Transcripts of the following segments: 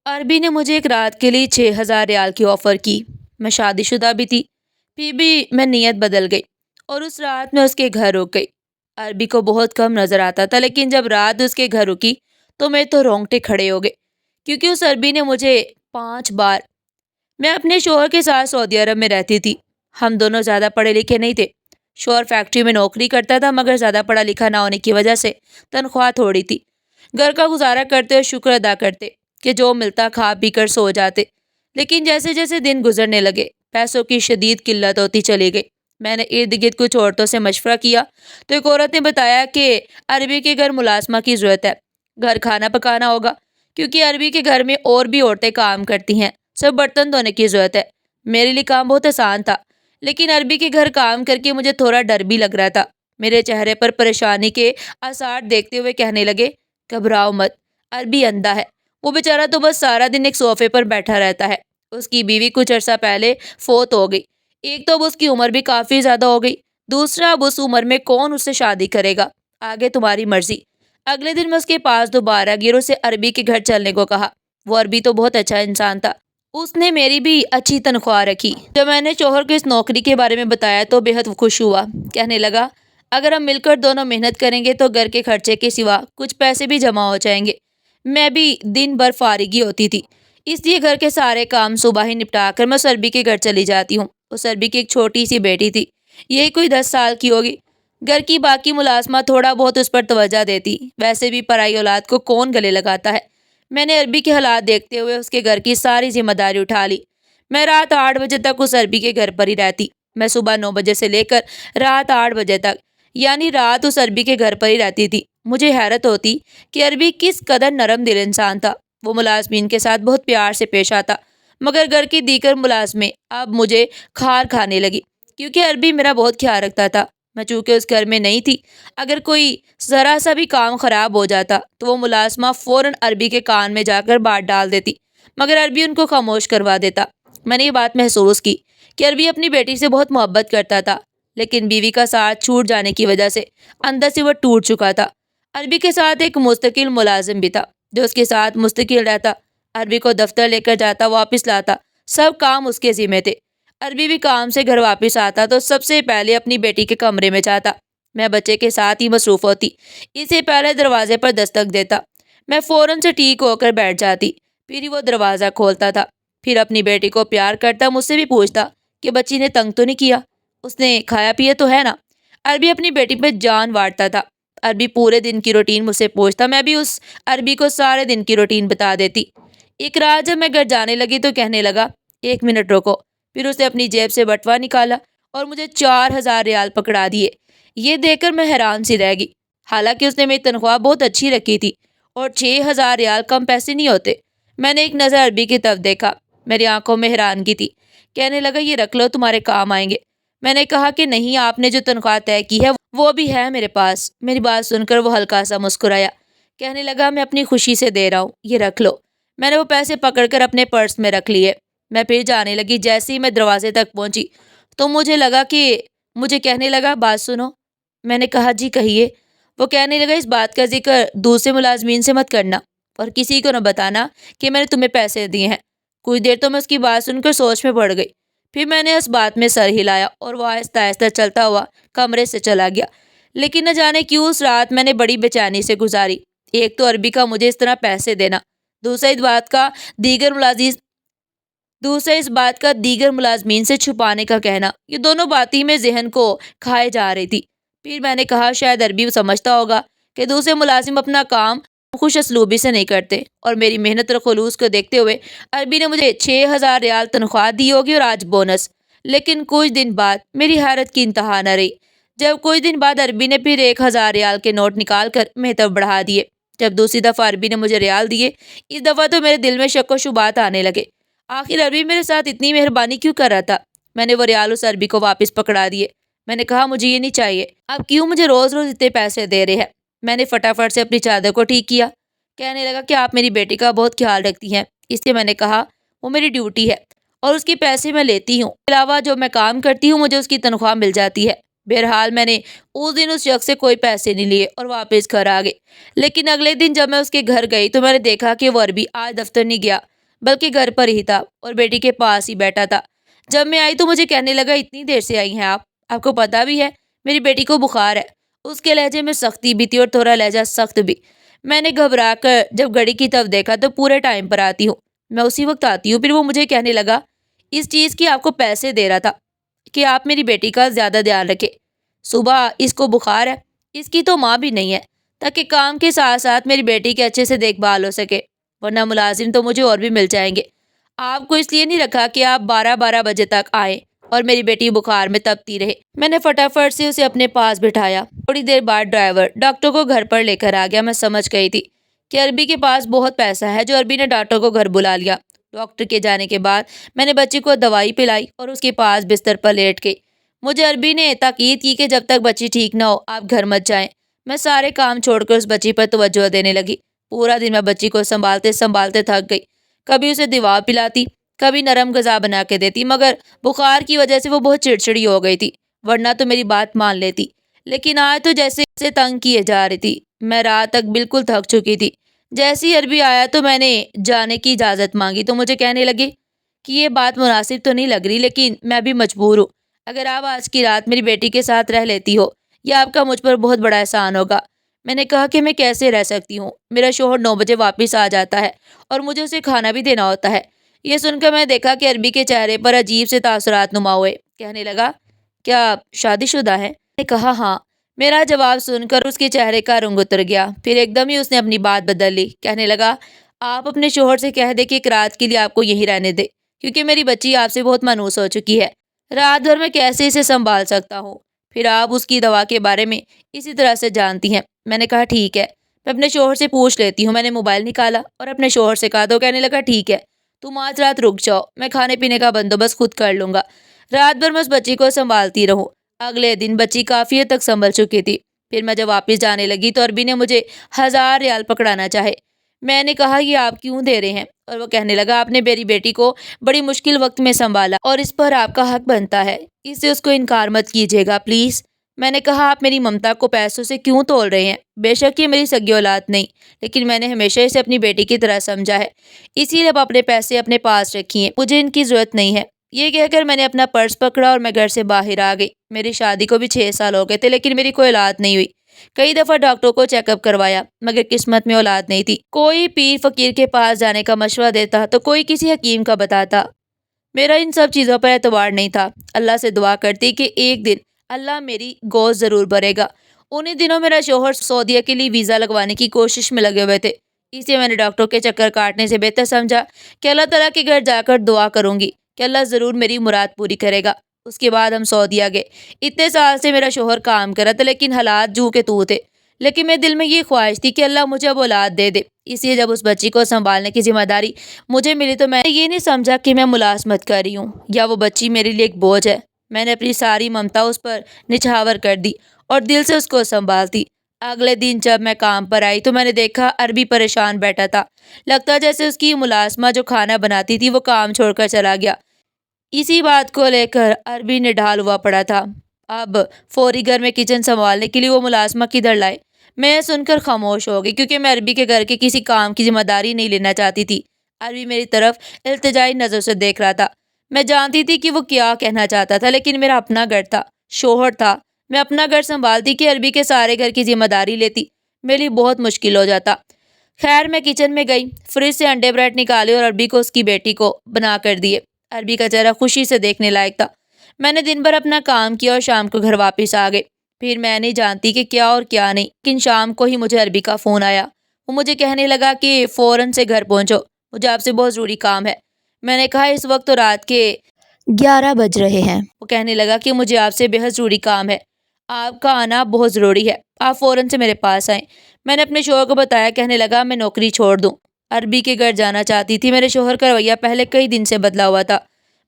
عربی نے مجھے ایک رات کے لیے 6,000 ریال کی آفر کی۔ میں شادی شدہ بھی تھی، پھر بھی میں نیت بدل گئی اور اس رات میں اس کے گھر رک گئی۔ عربی کو بہت کم نظر آتا تھا، لیکن جب رات اس کے گھر رکی تو میں تو رونگٹے کھڑے ہو گئے، کیونکہ اس عربی نے مجھے 5 بار... میں اپنے شوہر کے ساتھ سعودی عرب میں رہتی تھی۔ ہم دونوں زیادہ پڑھے لکھے نہیں تھے۔ شوہر فیکٹری میں نوکری کرتا تھا، مگر زیادہ پڑھا لکھا نہ ہونے کی وجہ سے تنخواہ تھوڑی تھی۔ گھر کا گزارا کرتے اور شکر ادا کرتے کہ جو ملتا کھا پی کر سو جاتے۔ لیکن جیسے جیسے دن گزرنے لگے، پیسوں کی شدید قلت ہوتی چلی گئی۔ میں نے ارد گرد کچھ عورتوں سے مشورہ کیا تو ایک عورت نے بتایا کہ عربی کے گھر ملازمہ کی ضرورت ہے، گھر کھانا پکانا ہوگا، کیونکہ عربی کے گھر میں اور بھی عورتیں کام کرتی ہیں، صرف برتن دھونے کی ضرورت ہے۔ میرے لیے کام بہت آسان تھا، لیکن عربی کے گھر کام کر کے مجھے تھوڑا ڈر بھی لگ رہا تھا۔ میرے چہرے پر پریشانی کے آثار دیکھتے ہوئے کہنے لگے، گھبراؤ مت، عربی اندھا ہے، وہ بیچارہ تو بس سارا دن ایک صوفے پر بیٹھا رہتا ہے۔ اس کی بیوی کچھ عرصہ پہلے فوت ہو گئی۔ ایک تو اب اس کی عمر بھی کافی زیادہ ہو گئی، دوسرا اب اس عمر میں کون اس سے شادی کرے گا؟ آگے تمہاری مرضی۔ اگلے دن میں اس کے پاس دوبارہ گئی اور اسے عربی کے گھر چلنے کو کہا۔ وہ عربی تو بہت اچھا انسان تھا، اس نے میری بھی اچھی تنخواہ رکھی۔ جب میں نے شوہر کو اس نوکری کے بارے میں بتایا تو بے حد خوش ہوا۔ کہنے لگا، اگر ہم مل کر دونوں محنت کریں گے تو گھر کے خرچے کے سوا کچھ پیسے بھی جمع ہو جائیں گے۔ میں بھی دن بھر فارغ ہی ہوتی تھی، اس لیے گھر کے سارے کام صبح ہی نپٹا کر میں اس عربی کے گھر چلی جاتی ہوں۔ اس عربی کی ایک چھوٹی سی بیٹی تھی، یہی کوئی 10 سال کی ہوگی۔ گھر کی باقی ملازمہ تھوڑا بہت اس پر توجہ دیتی، ویسے بھی پرائی اولاد کو کون گلے لگاتا ہے۔ میں نے عربی کے حالات دیکھتے ہوئے اس کے گھر کی ساری ذمہ داری اٹھا لی۔ میں رات 8 بجے تک اس عربی کے گھر پر ہی رہتی۔ میں صبح 9 بجے سے لے کر رات 8 بجے تک، یعنی رات اس عربی کے گھر پر ہی رہتی تھی۔ مجھے حیرت ہوتی کہ عربی کس قدر نرم دل انسان تھا۔ وہ ملازمین کے ساتھ بہت پیار سے پیش آتا، مگر گھر کی دیگر ملازمیں اب مجھے کھار کھانے لگی، کیونکہ عربی میرا بہت خیال رکھتا تھا۔ میں چونکہ اس گھر میں نہیں تھی، اگر کوئی ذرا سا بھی کام خراب ہو جاتا تو وہ ملازمہ فوراً عربی کے کان میں جا کر بات ڈال دیتی، مگر عربی ان کو خاموش کروا دیتا۔ میں نے یہ بات محسوس کی کہ عربی اپنی بیٹی سے بہت محبت کرتا تھا، لیکن بیوی کا ساتھ چھوٹ جانے کی وجہ سے اندر سے وہ ٹوٹ چکا تھا۔ عربی کے ساتھ ایک مستقل ملازم بھی تھا جو اس کے ساتھ مستقل رہتا، عربی کو دفتر لے کر جاتا، واپس لاتا، سب کام اس کے ذمہ تھے۔ عربی بھی کام سے گھر واپس آتا تو سب سے پہلے اپنی بیٹی کے کمرے میں جاتا۔ میں بچے کے ساتھ ہی مصروف ہوتی، اس سے پہلے دروازے پر دستک دیتا۔ میں فوراً سے ٹھیک ہو کر بیٹھ جاتی، پھر ہی وہ دروازہ کھولتا تھا۔ پھر اپنی بیٹی کو پیار کرتا، مجھ سے بھی پوچھتا کہ بچی نے تنگ تو نہیں کیا، اس نے کھایا پیا تو ہے نا۔ عربی اپنی بیٹی پہ جان واڑتا تھا۔ عربی پورے دن کی روٹین مجھ سے پوچھتا، میں بھی اس عربی کو سارے دن کی روٹین بتا دیتی۔ ایک رات جب میں گھر جانے لگی تو کہنے لگا، 1 منٹ رکو۔ پھر اس نے اپنی جیب سے بٹوا نکالا اور مجھے 4,000 ریال پکڑا دیے۔ یہ دیکھ کر میں حیران سی رہ گئی، حالانکہ اس نے میری تنخواہ بہت اچھی رکھی تھی، اور 6,000 ریال کم پیسے نہیں ہوتے۔ میں نے ایک نظر عربی کی طرف دیکھا، میری آنکھوں میں حیرانگی تھی۔ کہنے لگا، یہ رکھ لو، تمہارے کام آئیں گے۔ میں نے کہا کہ نہیں، آپ نے جو تنخواہ طے کی ہے وہ بھی ہے میرے پاس۔ میری بات سن کر وہ ہلکا سا مسکرایا، کہنے لگا، میں اپنی خوشی سے دے رہا ہوں، یہ رکھ لو۔ میں نے وہ پیسے پکڑ کر اپنے پرس میں رکھ لیے۔ میں پھر جانے لگی۔ جیسے ہی میں دروازے تک پہنچی تو مجھے کہنے لگا، بات سنو۔ میں نے کہا، جی کہیے۔ وہ کہنے لگا، اس بات کا ذکر دوسرے ملازمین سے مت کرنا اور کسی کو نہ بتانا کہ میں نے تمہیں پیسے دیے ہیں۔ کچھ دیر تو میں اس کی بات سن کر سوچ میں پڑ گئی، پھر میں نے اس بات میں سر ہلایا اور وہ آہستہ آہستہ چلتا ہوا کمرے سے چلا گیا۔ لیکن نہ جانے کیوں اس رات میں نے بڑی بے چینی سے گزاری۔ ایک تو عربی کا مجھے اس طرح پیسے دینا، دوسرا اس بات کا دیگر ملازمین سے چھپانے کا کہنا، یہ دونوں باتیں میں ذہن کو کھائے جا رہی تھی۔ پھر میں نے کہا، شاید عربی سمجھتا ہوگا کہ دوسرے ملازم اپنا کام خوش اسلوبی سے نہیں کرتے، اور میری محنت اور خلوص کو دیکھتے ہوئے عربی نے مجھے 6,000 ریال تنخواہ دی ہوگی اور آج بونس۔ لیکن کچھ دن بعد میری حیرت کی انتہا نہ رہی جب کچھ دن بعد عربی نے پھر 1,000 ریال کے نوٹ نکال کر میری طرف بڑھا دیے۔ جب دوسری دفعہ عربی نے مجھے ریال دیے، اس دفعہ تو میرے دل میں شک و شبہات آنے لگے۔ آخر عربی میرے ساتھ اتنی مہربانی کیوں کر رہا تھا؟ میں نے وہ ریال اس عربی کو واپس پکڑا دیے۔ میں نے کہا، مجھے یہ نہیں چاہیے، آپ کیوں مجھے روز روز اتنے پیسے دے رہے ہیں؟ میں نے فٹافٹ سے اپنی چادر کو ٹھیک کیا۔ کہنے لگا کہ آپ میری بیٹی کا بہت خیال رکھتی ہیں، اس لیے میں نے کہا، وہ میری ڈیوٹی ہے اور اس کے پیسے میں لیتی ہوں، اس کے علاوہ جو میں کام کرتی ہوں مجھے اس کی تنخواہ مل جاتی ہے۔ بہرحال میں نے اس دن اس شخص سے کوئی پیسے نہیں لیے اور واپس گھر آ گئے۔ لیکن اگلے دن جب میں اس کے گھر گئی تو میں نے دیکھا کہ وہ عربی آج دفتر نہیں گیا، بلکہ گھر پر ہی تھا اور بیٹی کے پاس ہی بیٹھا تھا۔ جب میں آئی تو مجھے کہنے لگا اتنی دیر سے آئی ہیں آپ کو پتا بھی ہے میری بیٹی کو بخار ہے۔ اس کے لہجے میں سختی بھی تھی اور تھوڑا لہجہ سخت بھی۔ میں نے گھبرا کر جب گھڑی کی طرف دیکھا تو پورے ٹائم پر آتی ہوں، میں اسی وقت آتی ہوں۔ پھر وہ مجھے کہنے لگا اس چیز کی آپ کو پیسے دے رہا تھا کہ آپ میری بیٹی کا زیادہ دھیان رکھے، صبح اس کو بخار ہے، اس کی تو ماں بھی نہیں ہے، تاکہ کام کے ساتھ ساتھ میری بیٹی کے اچھے سے دیکھ بھال ہو سکے، ورنہ ملازم تو مجھے اور بھی مل جائیں گے۔ آپ کو اس لیے نہیں رکھا کہ آپ 12 بجے تک آئیں اور میری بیٹی بخار میں تپتی رہے۔ میں نے فٹافٹ سے اسے اپنے پاس بٹھایا۔ تھوڑی دیر بعد ڈرائیور ڈاکٹر کو گھر پر لے کر آ گیا۔ میں سمجھ گئی تھی کہ عربی کے پاس بہت پیسہ ہے، جو عربی نے ڈاکٹر کو گھر بلا لیا۔ ڈاکٹر کے جانے کے بعد میں نے بچی کو دوائی پلائی اور اس کے پاس بستر پر لیٹ گئی۔ مجھے عربی نے تاکید کی کہ جب تک بچی ٹھیک نہ ہو آپ گھر مت جائیں۔ میں سارے کام چھوڑ کر اس بچی پر توجہ دینے لگی۔ پورا دن میں بچی کو سنبھالتے سنبھالتے تھک گئی۔ کبھی اسے دوا پلاتی، کبھی نرم غذا بنا کے دیتی، مگر بخار کی وجہ سے وہ بہت چڑچڑی ہو گئی تھی، ورنہ تو میری بات مان لیتی۔ لیکن آج تو جیسے اسے تنگ کیے جا رہی تھی۔ میں رات تک بالکل تھک چکی تھی۔ جیسے ہی عربی آیا تو میں نے جانے کی اجازت مانگی تو مجھے کہنے لگے کہ یہ بات مناسب تو نہیں لگ رہی، لیکن میں بھی مجبور ہوں۔ اگر آپ آج کی رات میری بیٹی کے ساتھ رہ لیتی ہو، یہ آپ کا مجھ پر بہت بڑا احسان ہوگا۔ میں نے کہا کہ میں کیسے رہ سکتی ہوں، میرا شوہر 9 بجے واپس آ جاتا ہے اور مجھے اسے کھانا بھی دینا ہوتا ہے۔ یہ سن کر میں نے دیکھا کہ عربی کے چہرے پر عجیب سے تاثرات نما ہوئے۔ کہنے لگا کیا آپ شادی شدہ ہیں؟ میں نے کہا ہاں۔ میرا جواب سن کر اس کے چہرے کا رنگ اتر گیا، پھر ایک دم ہی اس نے اپنی بات بدل لی۔ کہنے لگا آپ اپنے شوہر سے کہہ دے کہ ایک رات کے لیے آپ کو یہیں رہنے دے، کیونکہ میری بچی آپ سے بہت مانوس ہو چکی ہے۔ رات بھر میں کیسے اسے سنبھال سکتا ہوں؟ پھر آپ اس کی دوا کے بارے میں اسی طرح سے جانتی ہیں۔ میں نے کہا ٹھیک ہے، میں اپنے شوہر سے پوچھ لیتی ہوں۔ میں نے موبائل نکالا اور اپنے شوہر سے کہا تو کہنے لگا ٹھیک ہے، تم آج رات رک جاؤ، میں کھانے پینے کا بندوبست خود کر لوں گا، رات بھر میں اس بچی کو سنبھالتی رہوں۔ اگلے دن بچی کافی حد تک سنبھل چکی تھی۔ پھر میں جب واپس جانے لگی تو عربی نے مجھے 1000 ریال پکڑانا چاہے۔ میں نے کہا یہ آپ کیوں دے رہے ہیں؟ اور وہ کہنے لگا آپ نے میری بیٹی کو بڑی مشکل وقت میں سنبھالا اور اس پر آپ کا حق بنتا ہے، اس سے اس کو انکار مت کیجیے گا پلیز۔ میں نے کہا آپ میری ممتا کو پیسوں سے کیوں تول رہے ہیں؟ بے شک یہ میری سگی اولاد نہیں، لیکن میں نے ہمیشہ اسے اپنی بیٹی کی طرح سمجھا ہے، اسی لیے اب اپنے پیسے اپنے پاس رکھی ہیں، مجھے ان کی ضرورت نہیں ہے۔ یہ کہہ کر میں نے اپنا پرس پکڑا اور میں گھر سے باہر آ گئی۔ میری شادی کو بھی 6 سال ہو گئے تھے، لیکن میری کوئی اولاد نہیں ہوئی۔ کئی دفعہ ڈاکٹروں کو چیک اپ کروایا، مگر قسمت میں اولاد نہیں تھی۔ کوئی پیر فقیر کے پاس جانے کا مشورہ دیتا تو کوئی کسی حکیم کا بتاتا۔ میرا ان سب چیزوں پر اعتبار نہیں تھا۔ اللہ سے دعا کرتی کہ ایک دن اللہ میری گوشت ضرور بھرے گا۔ انہی دنوں میرا شوہر سعودیہ کے لیے ویزا لگوانے کی کوشش میں لگے ہوئے تھے، اس لیے میں نے ڈاکٹر کے چکر کاٹنے سے بہتر سمجھا کہ اللہ تعالیٰ کے گھر جا کر دعا کروں گی کہ اللہ ضرور میری مراد پوری کرے گا۔ اس کے بعد ہم سعودیہ گئے۔ اتنے سال سے میرا شوہر کام کر رہا تھا، لیکن حالات جو کے تو تھے۔ لیکن میرے دل میں یہ خواہش تھی کہ اللہ مجھے اب اولاد دے دے۔ اس لیے جب اس بچی کو سنبھالنے کی ذمہ داری مجھے ملی تو میں نے یہ نہیں سمجھا کہ میں ملازمت کر رہی ہوں یا وہ بچی میرے لیے ایک بوجھ ہے۔ میں نے اپنی ساری ممتا اس پر نچھاور کر دی اور دل سے اس کو سنبھالتی۔ اگلے دن جب میں کام پر آئی تو میں نے دیکھا عربی پریشان بیٹھا تھا، لگتا جیسے اس کی ملازمہ جو کھانا بناتی تھی وہ کام چھوڑ کر چلا گیا۔ اسی بات کو لے کر عربی نے ڈھال ہوا پڑا تھا۔ اب فوری گھر میں کچن سنبھالنے کے لیے وہ ملازمہ کدھر لائے؟ میں سن کر خاموش ہو گئی، کیونکہ میں عربی کے گھر کے کسی کام کی ذمہ داری نہیں لینا چاہتی تھی۔ عربی میری طرف التجائی نظر سے دیکھ رہا تھا۔ میں جانتی تھی کہ وہ کیا کہنا چاہتا تھا، لیکن میرا اپنا گھر تھا، شوہر تھا، میں اپنا گھر سنبھالتی کہ عربی کے سارے گھر کی ذمہ داری لیتی، میرے لیے بہت مشکل ہو جاتا۔ خیر میں کچن میں گئی، فریج سے انڈے بریڈ نکالے اور عربی کو اس کی بیٹی کو بنا کر دیے۔ عربی کا چہرہ خوشی سے دیکھنے لائق تھا۔ میں نے دن بھر اپنا کام کیا اور شام کو گھر واپس آ گئے۔ پھر میں نہیں جانتی کہ کیا اور کیا نہیں، لیکن شام کو ہی مجھے عربی کا فون آیا۔ وہ مجھے کہنے لگا کہ فوراً سے گھر پہنچو، مجھے آپ سے بہت ضروری کام ہے۔ میں نے کہا اس وقت تو رات کے 11 بج رہے ہیں۔ وہ کہنے لگا کہ مجھے آپ سے بہت ضروری کام ہے، آپ کا آنا بہت ضروری ہے، آپ فوراً سے میرے پاس آئیں۔ میں نے اپنے شوہر کو بتایا۔ کہنے لگا میں نوکری چھوڑ دوں، عربی کے گھر جانا چاہتی تھی۔ میرے شوہر کا رویہ پہلے کئی دن سے بدلا ہوا تھا۔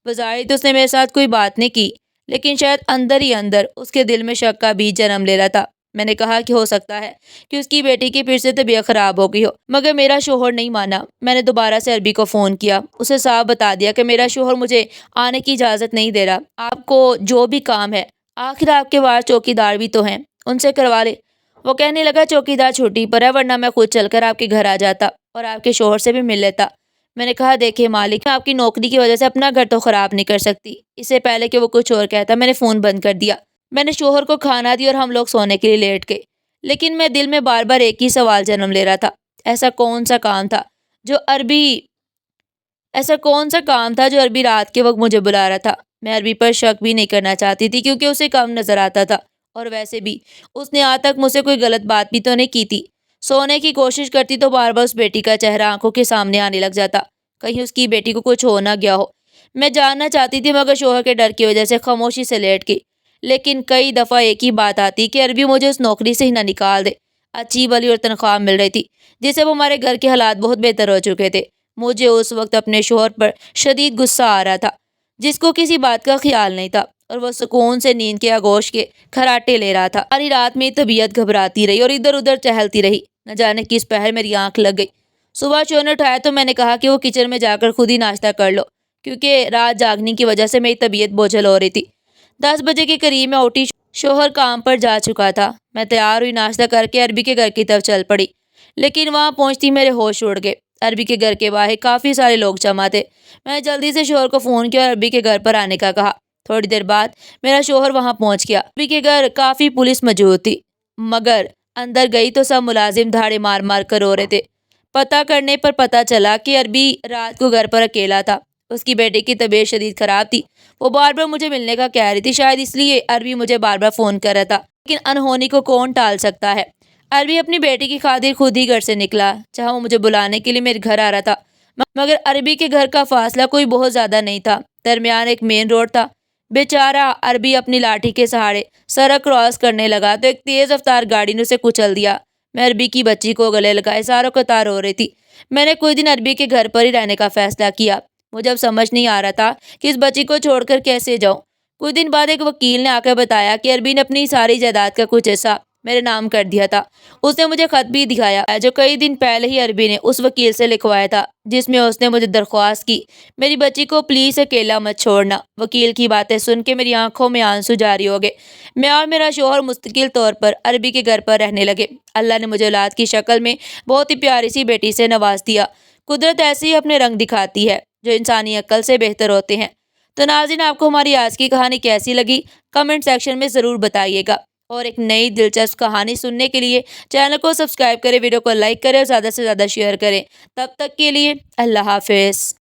بظاہر تو اس نے میرے ساتھ کوئی بات نہیں کی، لیکن شاید اندر ہی اندر اس کے دل میں شک کا بیج جنم لے رہا تھا۔ میں نے کہا کہ ہو سکتا ہے کہ اس کی بیٹی کی پھر سے طبیعت خراب ہو گئی ہو، مگر میرا شوہر نہیں مانا۔ میں نے دوبارہ سے عربی کو فون کیا، اسے صاف بتا دیا کہ میرا شوہر مجھے آنے کی اجازت نہیں دے رہا، آپ کو جو بھی کام ہے، آخر آپ کے پاس چوکی دار بھی تو ہیں، ان سے کروا لے۔ وہ کہنے لگا چوکی دار چھٹی پر ہے، ورنہ میں خود چل کر آپ کے گھر آ جاتا اور آپ کے شوہر سے بھی مل لیتا۔ میں نے کہا دیکھیے مالک، میں آپ کی نوکری کی وجہ سے اپنا گھر تو خراب نہیں کر سکتی۔ اس سے پہلے کہ وہ کچھ اور کہتا میں نے فون بند کر دیا۔ میں نے شوہر کو کھانا دیا اور ہم لوگ سونے کے لیے لیٹ گئے، لیکن میں دل میں بار بار ایک ہی سوال جنم لے رہا تھا، ایسا کون سا کام تھا جو عربی ایسا کون سا کام تھا جو عربی رات کے وقت مجھے بلا رہا تھا؟ میں عربی پر شک بھی نہیں کرنا چاہتی تھی کیونکہ اسے کم نظر آتا تھا، اور ویسے بھی اس نے آج تک مجھ سے کوئی غلط بات بھی تو نہیں کی تھی۔ سونے کی کوشش کرتی تو بار بار اس بیٹی کا چہرہ آنکھوں کے سامنے آنے لگ جاتا، کہیں اس کی بیٹی کو کچھ ہو نہ گیا ہو۔ میں جاننا چاہتی تھی مگر شوہر کے ڈر کی وجہ سے خاموشی سے لیٹ گئی۔ لیکن کئی دفعہ ایک ہی بات آتی کہ عربی مجھے اس نوکری سے ہی نہ نکال دے۔ اچھی بھلی اور تنخواہ مل رہی تھی جس سے اب ہمارے گھر کے حالات بہت بہتر ہو چکے تھے۔ مجھے اس وقت اپنے شوہر پر شدید غصہ آ رہا تھا، جس کو کسی بات کا خیال نہیں تھا، اور وہ سکون سے نیند کے آغوش کے کھراٹے لے رہا تھا۔ ساری رات میری طبیعت گھبراتی رہی اور ادھر ادھر ٹہلتی رہی، نہ جانے کس پہر میری آنکھ لگ گئی۔ صبح شوہر نے اٹھایا تو میں نے کہا کہ وہ کچن میں جا کر خود ہی ناشتہ کر لو، کیونکہ رات جاگنے کی وجہ سے میری طبیعت بوجھل ہو رہی تھی۔ 10 بجے کے قریب میں اٹھی، شوہر کام پر جا چکا تھا۔ میں تیار ہوئی، ناشتہ کر کے عربی کے گھر کی طرف چل پڑی، لیکن وہاں پہنچتی میرے ہوش اڑ گئے۔ عربی کے گھر کے باہر کافی سارے لوگ جمع تھے۔ میں نے جلدی سے شوہر کو فون کیا اور عربی کے گھر پر آنے کا کہا۔ تھوڑی دیر بعد میرا شوہر وہاں پہنچ گیا۔ عربی کے گھر کافی پولیس موجود تھی، مگر اندر گئی تو سب ملازم دھاڑے مار مار کر رو رہے تھے۔ پتہ کرنے پر پتہ چلا کہ عربی رات کو گھر پر اکیلا تھا۔ اس کی بیٹے کی طبیعت شدید خراب تھی، وہ بار بار مجھے ملنے کا کہہ رہی تھی، شاید اس لیے عربی مجھے بار بار فون کر رہا تھا، لیکن انہونی کو کون ٹال سکتا ہے۔ عربی اپنی بیٹی کی خاطر خود ہی گھر سے نکلا، جہاں وہ مجھے بلانے کے لیے میرے گھر آ رہا تھا، مگر عربی کے گھر کا فاصلہ کوئی بہت زیادہ نہیں تھا، درمیان ایک مین روڈ تھا۔ بیچارہ عربی اپنی لاٹھی کے سہارے سڑک کراس کرنے لگا تو ایک تیز رفتار گاڑی نے اسے کچل دیا۔ میں عربی کی بچی کو گلے لگائے ساروں قطار ہو رہی تھی۔ میں نے کچھ دن عربی کے گھر پر ہی رہنے کا فیصلہ کیا۔ مجھے اب سمجھ نہیں آ رہا تھا کہ اس بچی کو چھوڑ کر کیسے جاؤں۔ کچھ دن بعد ایک وکیل نے آ کر بتایا کہ عربی نے اپنی ساری جائیداد کا کچھ حصہ میرے نام کر دیا تھا۔ اس نے مجھے خط بھی دکھایا جو کئی دن پہلے ہی عربی نے اس وکیل سے لکھوایا تھا، جس میں اس نے مجھے درخواست کی میری بچی کو پلیز اکیلا مت چھوڑنا۔ وکیل کی باتیں سن کے میری آنکھوں میں آنسو جاری ہو گئے۔ میں اور میرا شوہر مستقل طور پر عربی کے گھر پر رہنے لگے۔ اللہ نے مجھے اولاد کی شکل میں بہت ہی پیاری سی بیٹی سے نواز دیا۔ قدرت ایسے ہی اپنے رنگ دکھاتی ہے جو انسانی عقل سے بہتر ہوتے ہیں۔ تو ناظرین، آپ کو ہماری آج کی کہانی کیسی لگی؟ کمنٹ سیکشن میں ضرور بتائیے گا، اور ایک نئی دلچسپ کہانی سننے کے لیے چینل کو سبسکرائب کریں، ویڈیو کو لائک کریں اور زیادہ سے زیادہ شیئر کریں۔ تب تک کے لیے اللہ حافظ۔